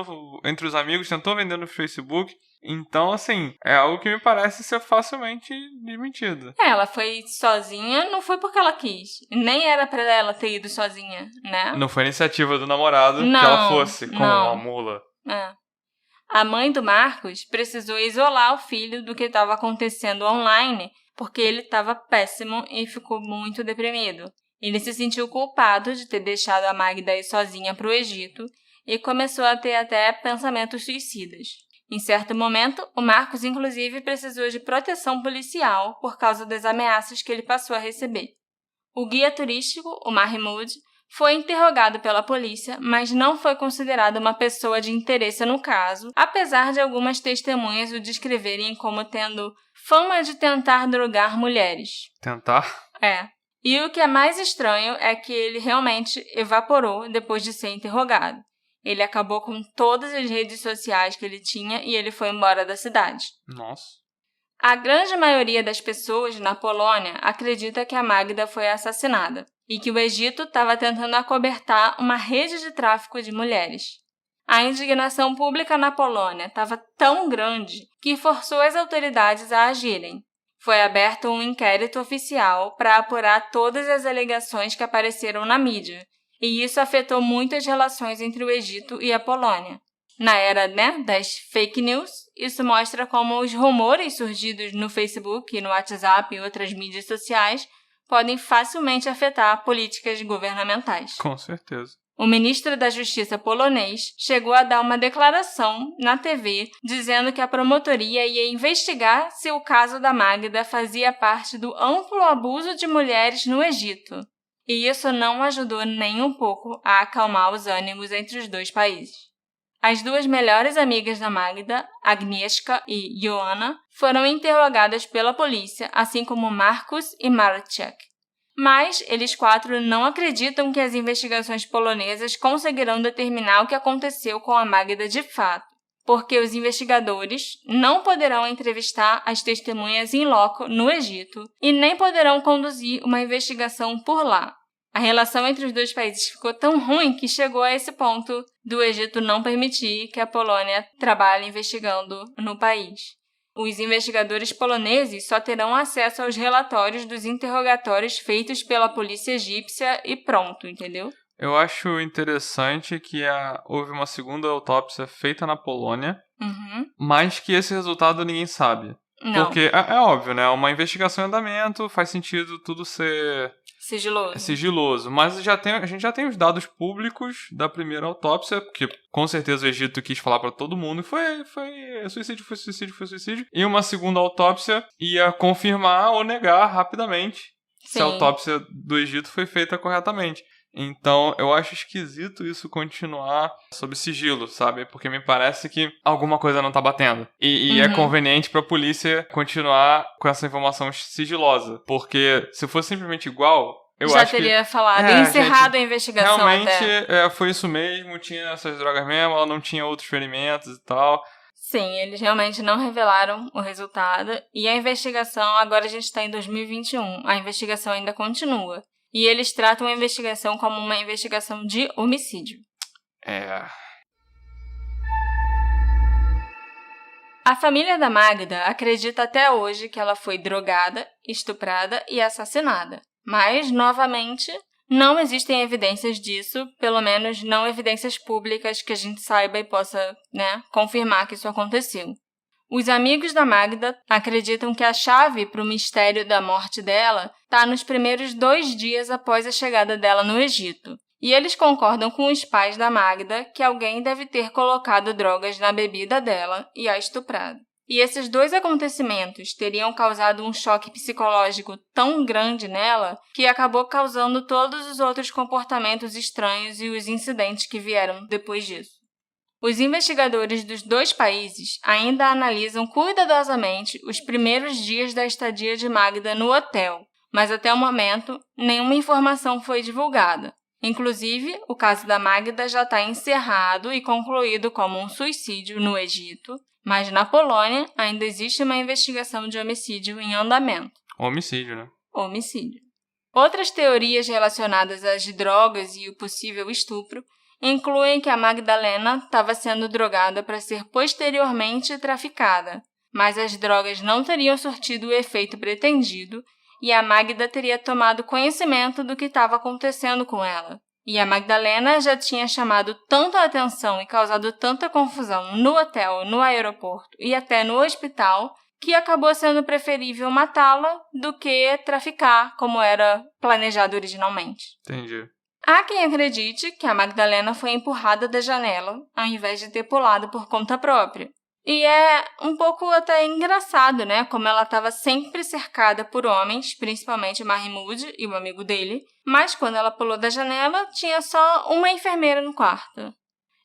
[SPEAKER 2] entre os amigos, tentou vender no Facebook. Então, assim, é algo que me parece ser facilmente desmentido.
[SPEAKER 1] Ela foi sozinha, não foi porque ela quis. Nem era pra ela ter ido sozinha, né?
[SPEAKER 2] Não foi iniciativa do namorado que ela fosse com uma mula.
[SPEAKER 1] A mãe do Marcos precisou isolar o filho do que estava acontecendo online, porque ele estava péssimo e ficou muito deprimido. Ele se sentiu culpado de ter deixado a Magda ir sozinha para o Egito e começou a ter até pensamentos suicidas. Em certo momento, o Marcos, inclusive, precisou de proteção policial por causa das ameaças que ele passou a receber. O guia turístico, o Mahmoud, foi interrogado pela polícia, mas não foi considerado uma pessoa de interesse no caso, apesar de algumas testemunhas o descreverem como tendo fama de tentar drogar mulheres.
[SPEAKER 2] Tentar?
[SPEAKER 1] E o que é mais estranho é que ele realmente evaporou depois de ser interrogado. Ele acabou com todas as redes sociais que ele tinha e ele foi embora da cidade.
[SPEAKER 2] Nossa.
[SPEAKER 1] A grande maioria das pessoas na Polônia acredita que a Magda foi assassinada e que o Egito estava tentando acobertar uma rede de tráfico de mulheres. A indignação pública na Polônia estava tão grande que forçou as autoridades a agirem. Foi aberto um inquérito oficial para apurar todas as alegações que apareceram na mídia, e isso afetou muito as relações entre o Egito e a Polônia. Na era, das fake news, isso mostra como os rumores surgidos no Facebook, no WhatsApp e outras mídias sociais podem facilmente afetar políticas governamentais.
[SPEAKER 2] Com certeza.
[SPEAKER 1] O ministro da Justiça polonês chegou a dar uma declaração na TV dizendo que a promotoria ia investigar se o caso da Magda fazia parte do amplo abuso de mulheres no Egito. E isso não ajudou nem um pouco a acalmar os ânimos entre os dois países. As duas melhores amigas da Magda, Agnieszka e Joanna, foram interrogadas pela polícia, assim como Marcos e Marciek. Mas eles quatro não acreditam que as investigações polonesas conseguirão determinar o que aconteceu com a Magda de fato, porque os investigadores não poderão entrevistar as testemunhas in loco no Egito e nem poderão conduzir uma investigação por lá. A relação entre os dois países ficou tão ruim que chegou a esse ponto do Egito não permitir que a Polônia trabalhe investigando no país. Os investigadores poloneses só terão acesso aos relatórios dos interrogatórios feitos pela polícia egípcia e pronto, entendeu?
[SPEAKER 2] Eu acho interessante que houve uma segunda autópsia feita na Polônia, mas que esse resultado ninguém sabe.
[SPEAKER 1] Não.
[SPEAKER 2] Porque é óbvio, né? Uma investigação em andamento, faz sentido tudo ser sigiloso. Mas a gente já tem os dados públicos da primeira autópsia, porque com certeza o Egito quis falar pra todo mundo, foi suicídio. E uma segunda autópsia ia confirmar ou negar rapidamente se a autópsia do Egito foi feita corretamente. Então, eu acho esquisito isso continuar sob sigilo, sabe? Porque me parece que alguma coisa não tá batendo. E é conveniente pra polícia continuar com essa informação sigilosa. Porque se fosse simplesmente igual, eu
[SPEAKER 1] já
[SPEAKER 2] acho
[SPEAKER 1] teria falado, encerrado a investigação.
[SPEAKER 2] Realmente, foi isso mesmo, tinha essas drogas mesmo, ela não tinha outros ferimentos e tal.
[SPEAKER 1] Sim, eles realmente não revelaram o resultado. E a investigação, agora a gente está em 2021, a investigação ainda continua. E eles tratam a investigação como uma investigação de homicídio. A família da Magda acredita até hoje que ela foi drogada, estuprada e assassinada. Mas, novamente, não existem evidências disso, pelo menos não evidências públicas que a gente saiba e possa, confirmar que isso aconteceu. Os amigos da Magda acreditam que a chave para o mistério da morte dela está nos primeiros 2 dias após a chegada dela no Egito. E eles concordam com os pais da Magda que alguém deve ter colocado drogas na bebida dela e a estuprado. E esses 2 acontecimentos teriam causado um choque psicológico tão grande nela que acabou causando todos os outros comportamentos estranhos e os incidentes que vieram depois disso. Os investigadores dos 2 países ainda analisam cuidadosamente os primeiros dias da estadia de Magda no hotel, mas até o momento nenhuma informação foi divulgada. Inclusive, o caso da Magda já está encerrado e concluído como um suicídio no Egito, mas na Polônia ainda existe uma investigação de homicídio em andamento.
[SPEAKER 2] Homicídio, né?
[SPEAKER 1] Homicídio. Outras teorias relacionadas às drogas e o possível estupro incluem que a Magdalena estava sendo drogada para ser posteriormente traficada, mas as drogas não teriam surtido o efeito pretendido e a Magda teria tomado conhecimento do que estava acontecendo com ela. E a Magdalena já tinha chamado tanta atenção e causado tanta confusão no hotel, no aeroporto e até no hospital que acabou sendo preferível matá-la do que traficar, como era planejado originalmente.
[SPEAKER 2] Entendi.
[SPEAKER 1] Há quem acredite que a Magdalena foi empurrada da janela, ao invés de ter pulado por conta própria. E é um pouco até engraçado, como ela estava sempre cercada por homens, principalmente Mahmoud e o amigo dele, mas quando ela pulou da janela, tinha só uma enfermeira no quarto.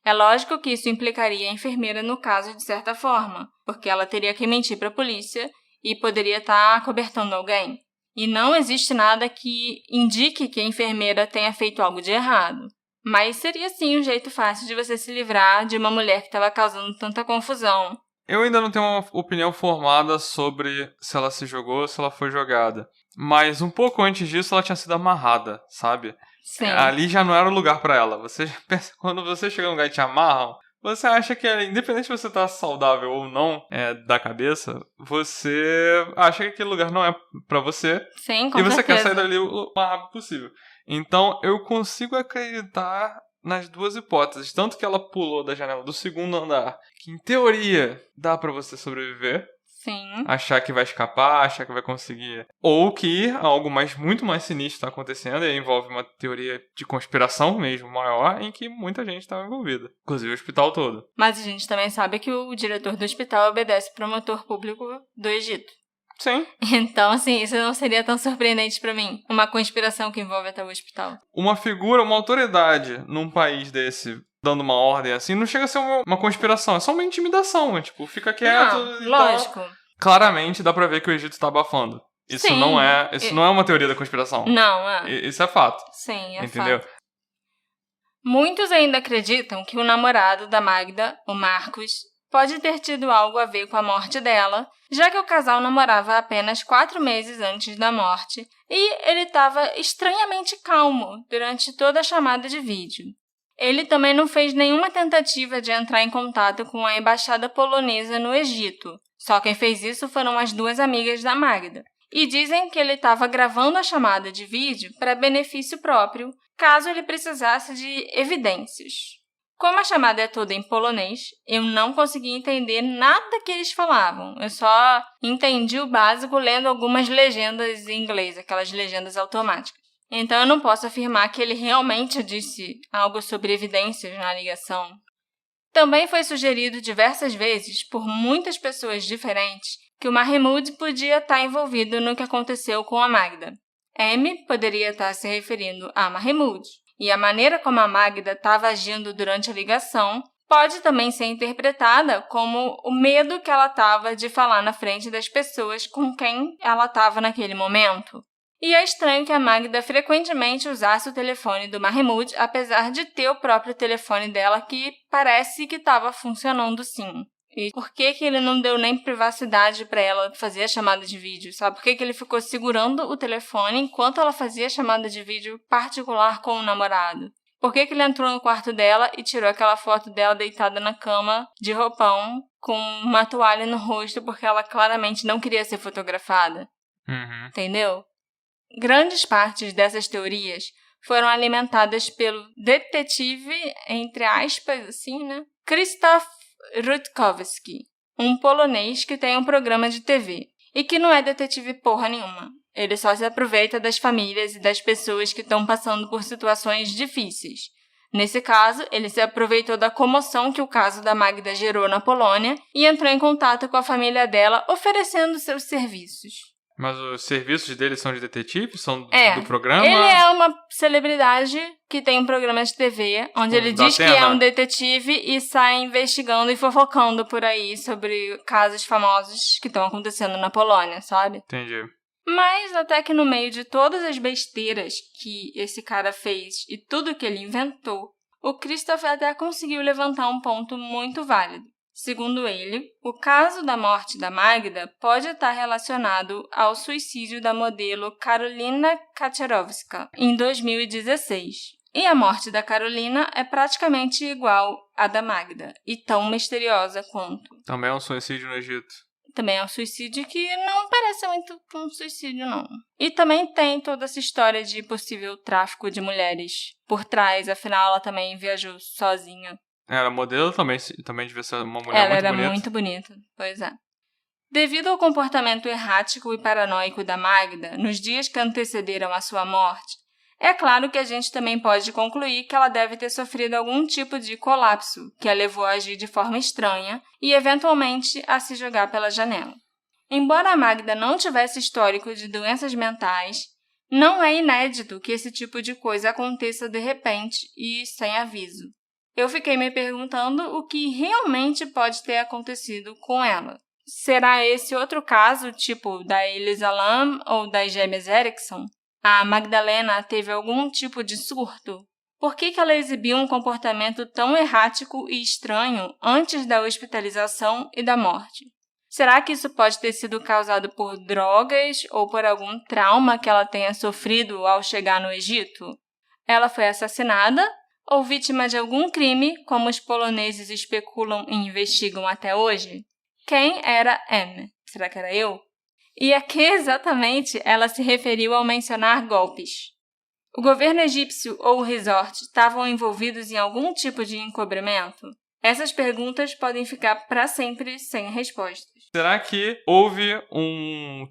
[SPEAKER 1] É lógico que isso implicaria a enfermeira no caso de certa forma, porque ela teria que mentir para a polícia e poderia estar acobertando alguém. E não existe nada que indique que a enfermeira tenha feito algo de errado. Mas seria sim um jeito fácil de você se livrar de uma mulher que estava causando tanta confusão.
[SPEAKER 2] Eu ainda não tenho uma opinião formada sobre se ela se jogou ou se ela foi jogada. Mas um pouco antes disso ela tinha sido amarrada, sabe?
[SPEAKER 1] Sim.
[SPEAKER 2] Ali já não era o lugar pra ela. Você pensa, quando você chega num lugar e te amarram, você acha que, independente se você tá saudável ou não da cabeça, você acha que aquele lugar não é pra você.
[SPEAKER 1] Sim, com
[SPEAKER 2] certeza. E você quer sair dali o mais rápido possível. Então, eu consigo acreditar nas 2 hipóteses. Tanto que ela pulou da janela do 2º andar, que em teoria dá pra você sobreviver.
[SPEAKER 1] Sim.
[SPEAKER 2] Achar que vai escapar, achar que vai conseguir. Ou que algo muito mais sinistro está acontecendo e envolve uma teoria de conspiração mesmo maior em que muita gente estava envolvida. Inclusive o hospital todo.
[SPEAKER 1] Mas a gente também sabe que o diretor do hospital obedece ao promotor público do Egito.
[SPEAKER 2] Sim.
[SPEAKER 1] Então, assim, isso não seria tão surpreendente pra mim. Uma conspiração que envolve até o hospital.
[SPEAKER 2] Uma figura, uma autoridade num país desse dando uma ordem assim, não chega a ser uma conspiração. É só uma intimidação. Fica quieto.
[SPEAKER 1] Não, lógico.
[SPEAKER 2] Claramente dá pra ver que o Egito está abafando. Isso
[SPEAKER 1] Sim,
[SPEAKER 2] não é uma teoria da conspiração.
[SPEAKER 1] Não, é.
[SPEAKER 2] Isso é fato.
[SPEAKER 1] Sim, é
[SPEAKER 2] entendeu?
[SPEAKER 1] fato. Muitos ainda acreditam que o namorado da Magda, o Marcos, pode ter tido algo a ver com a morte dela, já que o casal namorava apenas 4 meses antes da morte e ele estava estranhamente calmo durante toda a chamada de vídeo. Ele também não fez nenhuma tentativa de entrar em contato com a embaixada polonesa no Egito. Só quem fez isso foram as 2 amigas da Magda. E dizem que ele estava gravando a chamada de vídeo para benefício próprio, caso ele precisasse de evidências. Como a chamada é toda em polonês, eu não consegui entender nada que eles falavam. Eu só entendi o básico lendo algumas legendas em inglês, aquelas legendas automáticas. Então eu não posso afirmar que ele realmente disse algo sobre evidências na ligação. Também foi sugerido diversas vezes por muitas pessoas diferentes que o Mahmoud podia estar envolvido no que aconteceu com a Magda. M poderia estar se referindo a Mahmoud, e a maneira como a Magda estava agindo durante a ligação pode também ser interpretada como o medo que ela estava de falar na frente das pessoas com quem ela estava naquele momento. E é estranho que a Magda frequentemente usasse o telefone do Mahmoud, apesar de ter o próprio telefone dela que parece que estava funcionando sim. E por que ele não deu nem privacidade para ela fazer a chamada de vídeo, sabe? Por que ele ficou segurando o telefone enquanto ela fazia a chamada de vídeo particular com o namorado? Por que ele entrou no quarto dela e tirou aquela foto dela deitada na cama, de roupão, com uma toalha no rosto, porque ela claramente não queria ser fotografada? Entendeu? Grandes partes dessas teorias foram alimentadas pelo detetive, entre aspas, assim, né? Krzysztof Rutkowski, um polonês que tem um programa de TV e que não é detetive porra nenhuma. Ele só se aproveita das famílias e das pessoas que estão passando por situações difíceis. Nesse caso, ele se aproveitou da comoção que o caso da Magda gerou na Polônia e entrou em contato com a família dela, oferecendo seus serviços.
[SPEAKER 2] Mas os serviços dele são de detetive? São do programa?
[SPEAKER 1] Ele é uma celebridade que tem um programa de TV, onde ele diz que é um detetive e sai investigando e fofocando por aí sobre casos famosos que estão acontecendo na Polônia, sabe?
[SPEAKER 2] Entendi.
[SPEAKER 1] Mas até que no meio de todas as besteiras que esse cara fez e tudo que ele inventou, o Krzysztof até conseguiu levantar um ponto muito válido. Segundo ele, o caso da morte da Magda pode estar relacionado ao suicídio da modelo Karolina Kaczorowska em 2016. E a morte da Carolina é praticamente igual à da Magda, e tão misteriosa quanto.
[SPEAKER 2] Também é um suicídio no Egito.
[SPEAKER 1] Também é um suicídio que não parece muito um suicídio, não. E também tem toda essa história de possível tráfico de mulheres por trás, afinal ela também viajou sozinha.
[SPEAKER 2] Era modelo, também devia ser uma mulher muito bonita.
[SPEAKER 1] Ela era muito bonita, pois é. Devido ao comportamento errático e paranoico da Magda nos dias que antecederam a sua morte, é claro que a gente também pode concluir que ela deve ter sofrido algum tipo de colapso que a levou a agir de forma estranha e, eventualmente, a se jogar pela janela. Embora a Magda não tivesse histórico de doenças mentais, não é inédito que esse tipo de coisa aconteça de repente e sem aviso. Eu fiquei me perguntando o que realmente pode ter acontecido com ela. Será esse outro caso, tipo da Elisa Lam ou das gêmeas Erickson? A Magdalena teve algum tipo de surto? Por que ela exibiu um comportamento tão errático e estranho antes da hospitalização e da morte? Será que isso pode ter sido causado por drogas ou por algum trauma que ela tenha sofrido ao chegar no Egito? Ela foi assassinada ou vítima de algum crime, como os poloneses especulam e investigam até hoje? Quem era M? Será que era eu? E a que exatamente ela se referiu ao mencionar golpes? O governo egípcio ou o resort estavam envolvidos em algum tipo de encobrimento? Essas perguntas podem ficar para sempre sem respostas.
[SPEAKER 2] Será que houve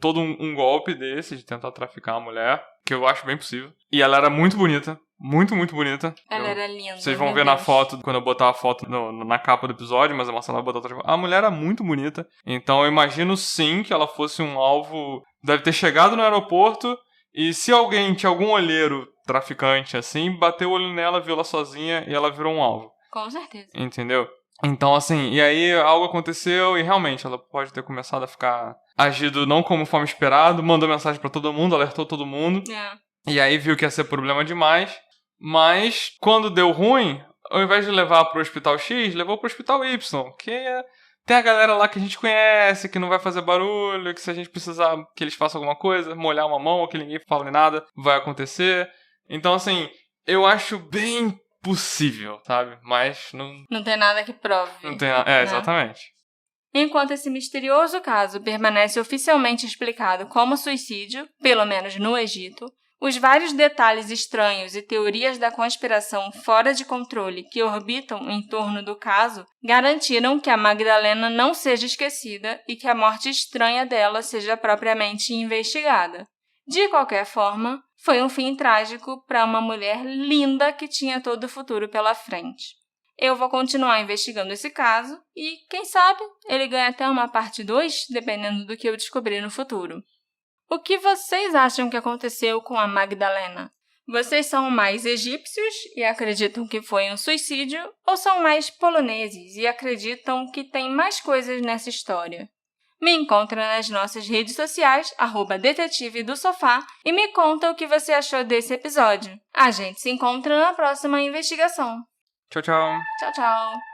[SPEAKER 2] todo um golpe desse de tentar traficar uma mulher? Que eu acho bem possível. E ela era muito bonita. Muito, muito bonita.
[SPEAKER 1] Ela era linda.
[SPEAKER 2] Vocês vão ver na foto, quando eu botar a foto na capa do episódio, mas a Marcela vai botar outra foto. A mulher era muito bonita. Então eu imagino sim que ela fosse um alvo. Deve ter chegado no aeroporto e se alguém tinha algum olheiro traficante assim, bateu o olho nela, viu ela sozinha e ela virou um alvo.
[SPEAKER 1] Com certeza.
[SPEAKER 2] Entendeu? Então, assim, e aí algo aconteceu e realmente ela pode ter começado a ficar agido não como forma esperado, mandou mensagem pra todo mundo, alertou todo mundo. E aí viu que ia ser problema demais. Mas, quando deu ruim, ao invés de levar pro hospital X, levou pro hospital Y, que tem a galera lá que a gente conhece, que não vai fazer barulho, que se a gente precisar que eles façam alguma coisa, molhar uma mão, ou que ninguém fale nada, vai acontecer. Então, assim, eu acho bem possível, sabe? Mas
[SPEAKER 1] não tem nada que prove.
[SPEAKER 2] Não tem nada. Exatamente.
[SPEAKER 1] Enquanto esse misterioso caso permanece oficialmente explicado como suicídio, pelo menos no Egito, os vários detalhes estranhos e teorias da conspiração fora de controle que orbitam em torno do caso garantiram que a Magdalena não seja esquecida e que a morte estranha dela seja propriamente investigada. De qualquer forma, foi um fim trágico para uma mulher linda que tinha todo o futuro pela frente. Eu vou continuar investigando esse caso e, quem sabe, ele ganha até uma parte 2, dependendo do que eu descobrir no futuro. O que vocês acham que aconteceu com a Magdalena? Vocês são mais egípcios e acreditam que foi um suicídio ou são mais poloneses e acreditam que tem mais coisas nessa história? Me encontra nas nossas redes sociais, @detetive do sofá, e me conta o que você achou desse episódio. A gente se encontra na próxima investigação.
[SPEAKER 2] Tchau, tchau.
[SPEAKER 1] Tchau, tchau.